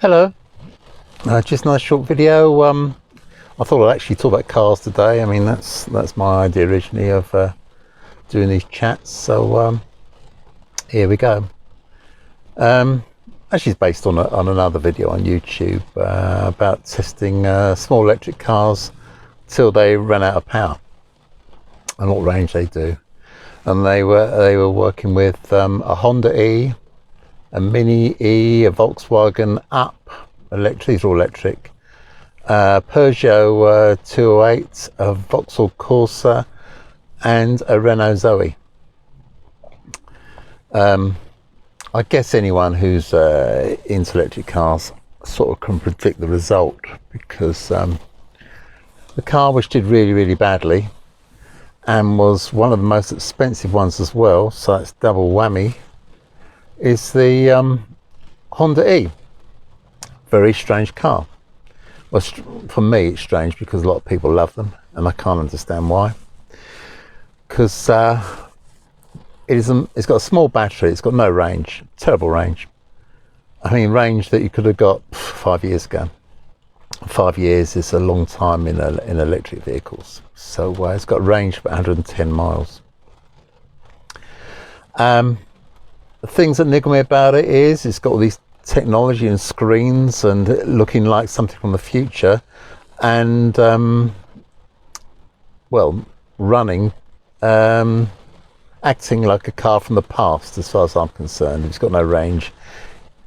Hello, just a nice short video. I thought I'd actually talk about cars today. I mean, that's my idea originally of doing these chats. So here we go. Actually, it's based on another video on YouTube about testing small electric cars till they ran out of power and what range they do. And they were working with a Honda E, a Mini E, a Volkswagen Up electric, these are all electric, Peugeot 208, a Vauxhall Corsa, and a Renault Zoe. I guess anyone who's into electric cars sort of can predict the result, because the car which did really badly and was one of the most expensive ones as well, so it's double whammy, is the Honda E. Very strange car. Well, for me it's strange because a lot of people love them and I can't understand why. Because it's got a small battery, it's got no range, terrible range. I mean, range that you could have got 5 years ago. 5 years is a long time in electric vehicles. So it's got range of 110 miles. The things that niggle me about it is it's got all these technology and screens and looking like something from the future, and well, running, acting like a car from the past as far as I'm concerned. It's got no range.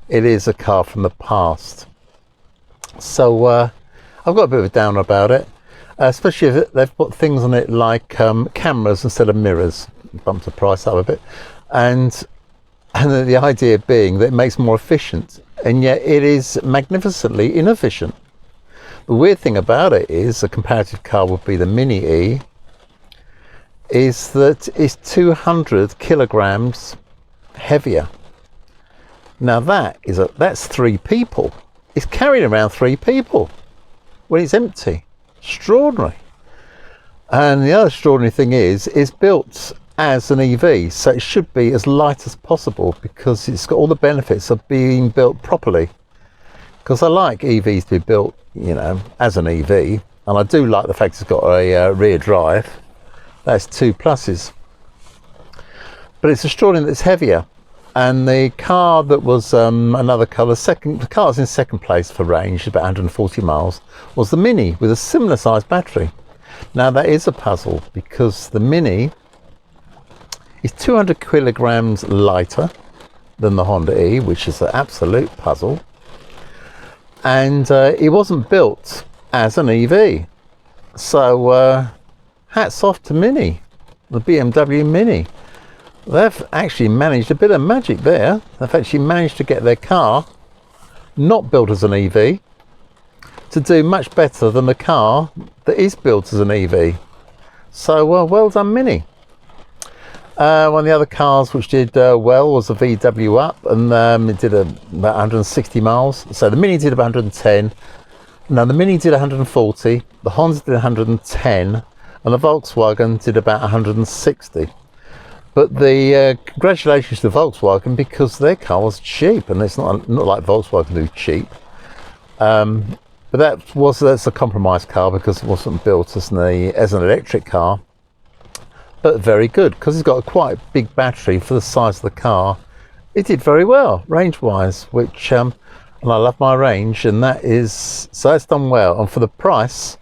It is a car from the past. So I've got a bit of a downer about it, especially if they've put things on it like cameras instead of mirrors. Bumped the price up a bit, and the idea being that it makes it more efficient, and yet it is magnificently inefficient. The weird thing about it is, a comparative car would be the Mini E, is that it's 200 kilograms heavier. Now that's 3 people. It's carrying around 3 people when it's empty. Extraordinary. And the other extraordinary thing is, it's built as an EV, so it should be as light as possible because it's got all the benefits of being built properly. Because I like EVs to be built, you know, as an EV, and I do like the fact it's got a rear drive. That's 2 pluses. But it's extraordinary that it's heavier. And the car that was another car, the car that's in second place for range, about 140 miles, was the Mini with a similar sized battery. Now that is a puzzle, because the Mini is 200 kilograms lighter than the Honda E, which is an absolute puzzle. And it wasn't built as an EV. So hats off to Mini, the BMW Mini. They've actually managed a bit of magic there. They've actually managed to get their car, not built as an EV, to do much better than the car that is built as an EV. So well done, Mini. One of the other cars which did well was the VW Up, and it did about 160 miles. So the Mini did about 110. Now the Mini did 140, the Honda did 110, and the Volkswagen did about 160. But the congratulations to Volkswagen, because their car was cheap, and it's not like Volkswagen do cheap. But that's a compromise car because it wasn't built as an electric car. But very good, because it's got a quite big battery for the size of the car. It did very well range wise, which and I love my range, and that's done well. And for the price,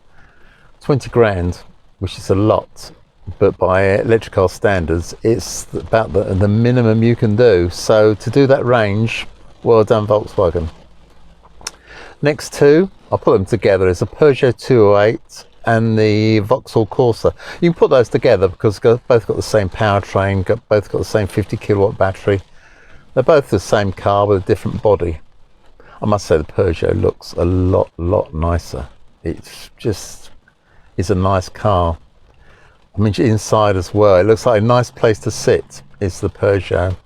20 grand, which is a lot, but by electric car standards it's about the minimum you can do. So to do that range, well done Volkswagen. Next two, I'll put them together, is a Peugeot 208 and the Vauxhall Corsa. You can put those together because both got the same powertrain, both got the same 50 kilowatt battery. They're both the same car with a different body. I must say the Peugeot looks a lot nicer. It's a nice car. I mean, inside as well, it looks like a nice place to sit, is the Peugeot.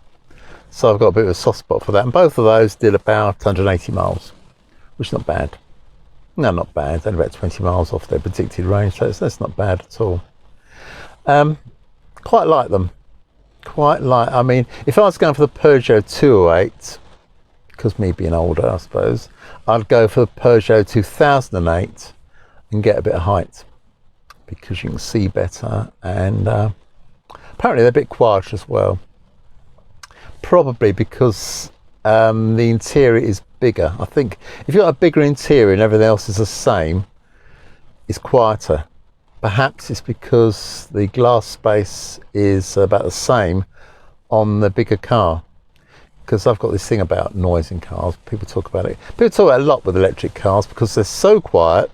So I've got a bit of a soft spot for that. And both of those did about 180 miles, which is not bad. No, not bad. They're about 20 miles off their predicted range, so that's not bad at all. Quite like them. I mean, if I was going for the Peugeot 208, because me being older, I suppose, I'd go for the Peugeot 2008 and get a bit of height, because you can see better, and apparently they're a bit quieter as well. Probably because the interior is bigger. I think if you've got a bigger interior and everything else is the same, it's quieter. Perhaps it's because the glass space is about the same on the bigger car. Because I've got this thing about noise in cars. People talk about it. People talk about it a lot with electric cars because they're so quiet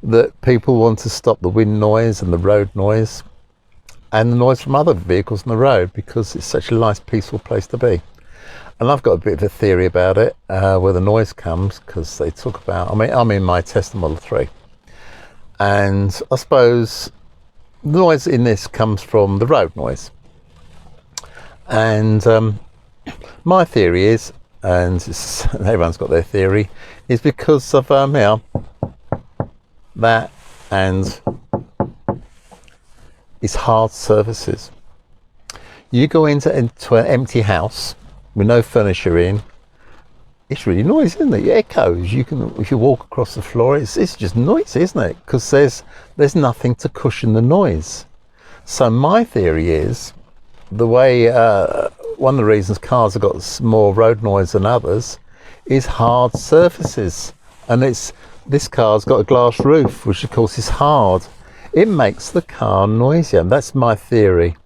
that people want to stop the wind noise and the road noise and the noise from other vehicles on the road, because it's such a nice, peaceful place to be. And I've got a bit of a theory about it, where the noise comes, because they talk about, I'm in my Tesla Model 3. And I suppose the noise in this comes from the road noise. And my theory is, and everyone's got their theory, is because of that, and it's hard surfaces. You go into an empty house with no furniture in, it's really noisy, isn't it? It echoes. You can, if you walk across the floor, it's just noisy, isn't it? Because there's nothing to cushion the noise. So my theory is, the way one of the reasons cars have got more road noise than others is hard surfaces, and this car's got a glass roof, which of course is hard. It makes the car noisier. That's my theory.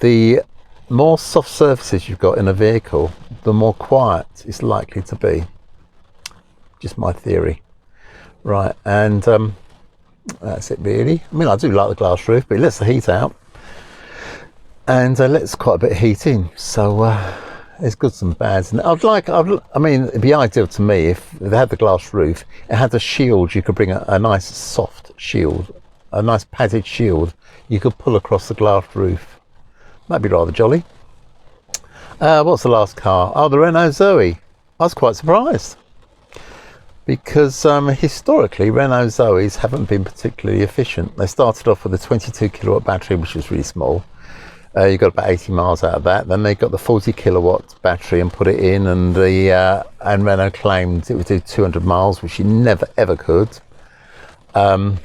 The more soft surfaces you've got in a vehicle, the more quiet it's likely to be. Just my theory. Right, and that's it really. I mean, I do like the glass roof, but it lets the heat out, and lets quite a bit of heat in. So there's goods and bads. And I mean, it'd be ideal to me if they had the glass roof, it had a shield. You could bring a nice soft shield, a nice padded shield you could pull across the glass roof. That'd be rather jolly. What's the last car? Oh, the Renault Zoe. I was quite surprised, because historically Renault Zoes haven't been particularly efficient. They started off with a 22 kilowatt battery, which was really small. You got about 80 miles out of that. Then they got the 40 kilowatt battery and put it in, and Renault claimed it would do 200 miles, which you never ever could. So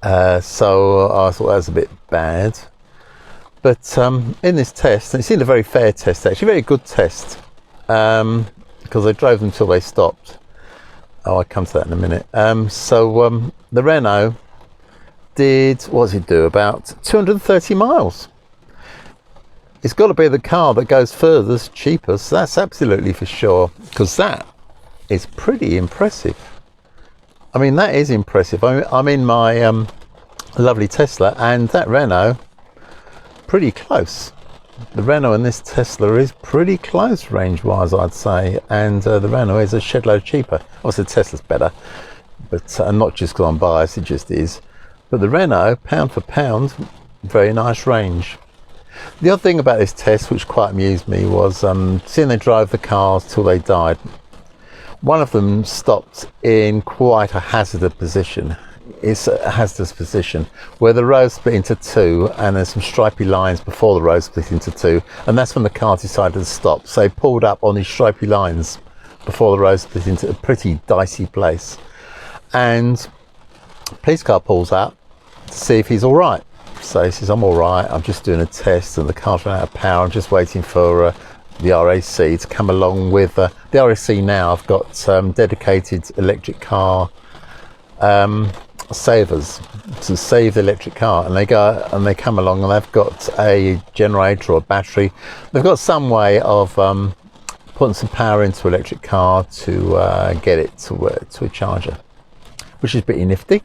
I thought that was a bit bad. But in this test, and it seemed a very fair test actually, very good test, because I drove them until they stopped. Oh, I'll come to that in a minute. So the Renault did, what does it do, about 230 miles. It's got to be the car that goes furthest, cheapest, that's absolutely for sure, because that is pretty impressive. I mean, that is impressive. I'm in my lovely Tesla, and that Renault, pretty close. The Renault and this Tesla is pretty close range-wise, I'd say, and the Renault is a shed load cheaper. Obviously, the Tesla's better, but not just because I'm biased, it just is. But the Renault, pound for pound, very nice range. The other thing about this test, which quite amused me, was seeing they drive the cars till they died. One of them stopped in quite a hazardous position. It's a hazardous position where the road split into two, and there's some stripy lines before the road split into two, and that's when the car decided to stop. So they pulled up on these stripy lines before the road split into a pretty dicey place, and the police car pulls up to see if he's all right. So he says, I'm all right, I'm just doing a test, and the car's run out of power, I'm just waiting for the RAC to come along with the RAC. Now I've got dedicated electric car savers to save the electric car, and they go and they come along, and they've got a generator or a battery. They've got some way of putting some power into an electric car to get it to a charger, which is pretty nifty.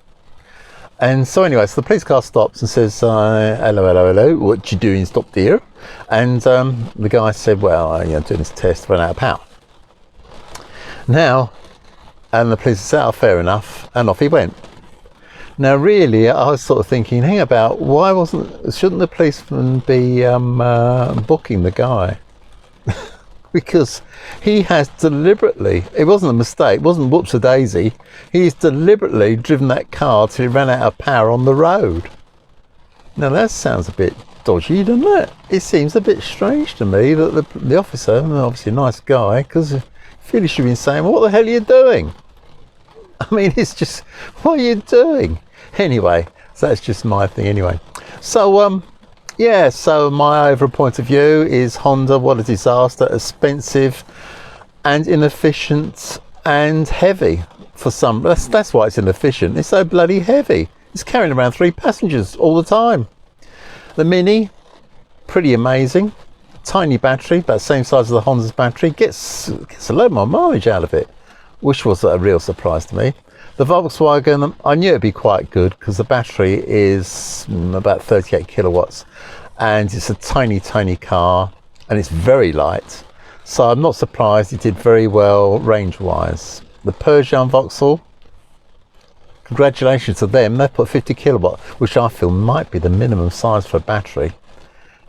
And so anyway, so the police car stops and says, hello, what you doing, stop there? And the guy said, well, doing this test, ran out of power. Now, and the police said, oh, fair enough, and off he went. Now, really, I was sort of thinking, hang about, shouldn't the policeman be booking the guy? Because he has deliberately, it wasn't a mistake, it wasn't whoops-a-daisy, he's deliberately driven that car till it ran out of power on the road. Now, that sounds a bit dodgy, doesn't it? It seems a bit strange to me that the officer, obviously a nice guy, because I feel he should be saying, well, what the hell are you doing? I mean, it's just, what are you doing? Anyway, so that's just my thing anyway. So, yeah, so my overall point of view is Honda, what a disaster, expensive and inefficient and heavy for some. That's why it's inefficient. It's so bloody heavy. It's carrying around 3 passengers all the time. The Mini, pretty amazing. Tiny battery, about the same size as the Honda's battery. Gets a load more mileage out of it, which was a real surprise to me. The Volkswagen, I knew it'd be quite good because the battery is about 38 kilowatts and it's a tiny car and it's very light. So I'm not surprised it did very well range-wise. The Peugeot and Vauxhall, congratulations to them. They put 50 kilowatt, which I feel might be the minimum size for a battery.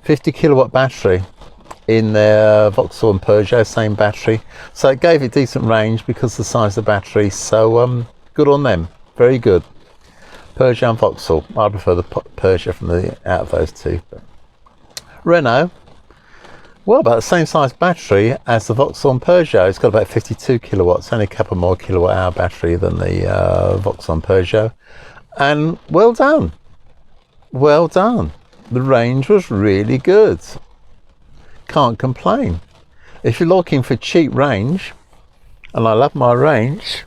50 kilowatt battery in their Vauxhall and Peugeot, same battery. So it gave it decent range because of the size of the battery. So good on them, very good. Peugeot and Vauxhall, I prefer the Peugeot from out of those two. Renault, well, about the same size battery as the Vauxhall and Peugeot. It's got about 52 kilowatts, only a couple more kilowatt hour battery than the Vauxhall and Peugeot. And well done, well done. The range was really good. Can't complain. If you're looking for cheap range, and I love my range,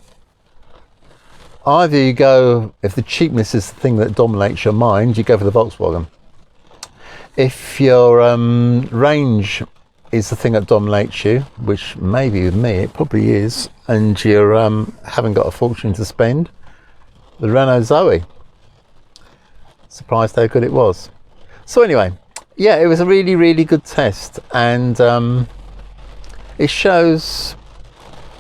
either you go, if the cheapness is the thing that dominates your mind, you go for the Volkswagen. If your range is the thing that dominates you, which maybe with me it probably is, and you haven't got a fortune to spend, the Renault Zoe. Surprised how good it was. So anyway, yeah, it was a really good test, and it shows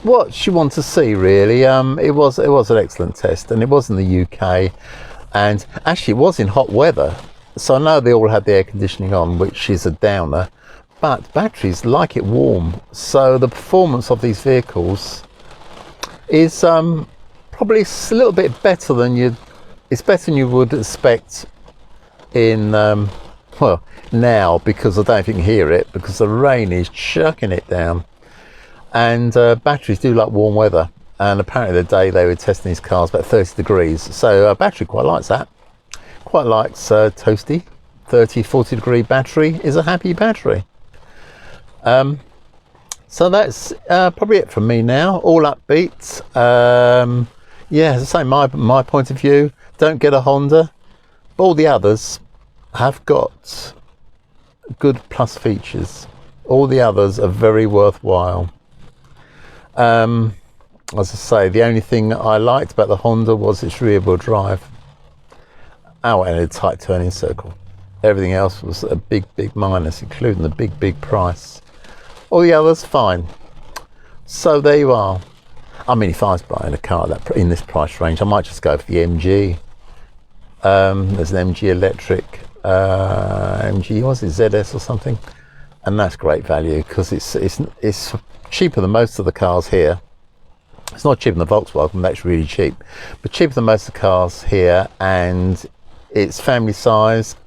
what you want to see, really. It was an excellent test, and it was in the UK, and actually it was in hot weather. So I know they all had the air conditioning on, which is a downer, but batteries like it warm. So the performance of these vehicles is probably a little bit better than it's better than you would expect in well, now, because I don't know if you can hear it, because the rain is chucking it down. And batteries do like warm weather, and apparently the day they were testing these cars about 30 degrees, so a battery quite likes that. Quite likes toasty. 30-40 degree battery is a happy battery. So that's probably it from me now. All upbeat. Yeah, as I say, my point of view, don't get a Honda. All the others have got good plus features. All the others are very worthwhile. As I say, the only thing I liked about the Honda was its rear wheel drive. Oh, and a tight turning circle. Everything else was a big minus, including the big price. All the others fine. So there you are. I mean, if I was buying a car in this price range, I might just go for the MG. There's an MG electric, MG, was it ZS or something? And that's great value because it's cheaper than most of the cars here. It's not cheaper than the Volkswagen, that's really cheap, but cheaper than most of the cars here, and it's family size,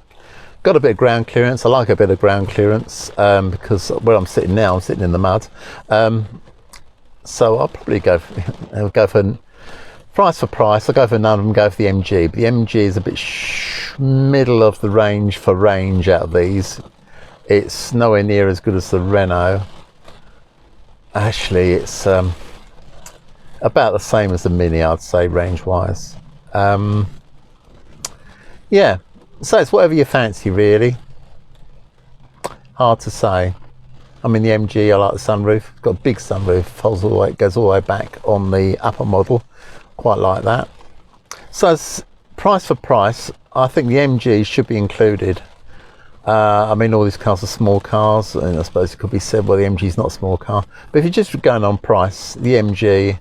got a bit of ground clearance. I like a bit of ground clearance because where I'm sitting now, I'm sitting in the mud. So I'll probably go for price for price. I'll go for none of them, go for the MG. But the MG is a bit middle of the range for range out of these. It's nowhere near as good as the Renault. Actually, it's about the same as the Mini, I'd say, range-wise. Yeah, so it's whatever you fancy, really. Hard to say. I mean, the MG, I like the sunroof. It's got a big sunroof, folds all the way, it goes all the way back on the upper model. Quite like that. So it's price for price, I think the MG should be included. I mean, all these cars are small cars, and I suppose it could be said, well, the MG is not a small car. But if you're just going on price, the MG,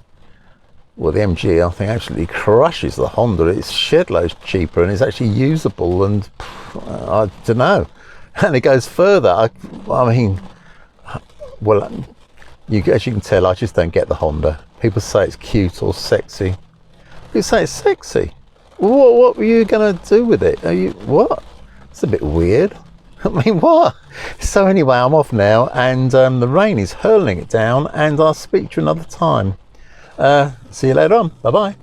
well, the MG, I think, actually crushes the Honda. It's shed loads cheaper, and it's actually usable, and I don't know. And it goes further. I mean, well, as you can tell, I just don't get the Honda. People say it's cute or sexy. People say it's sexy. What were you going to do with it? What? It's a bit weird. I mean, what? So anyway, I'm off now, and the rain is hurling it down, and I'll speak to you another time. See you later on. Bye bye.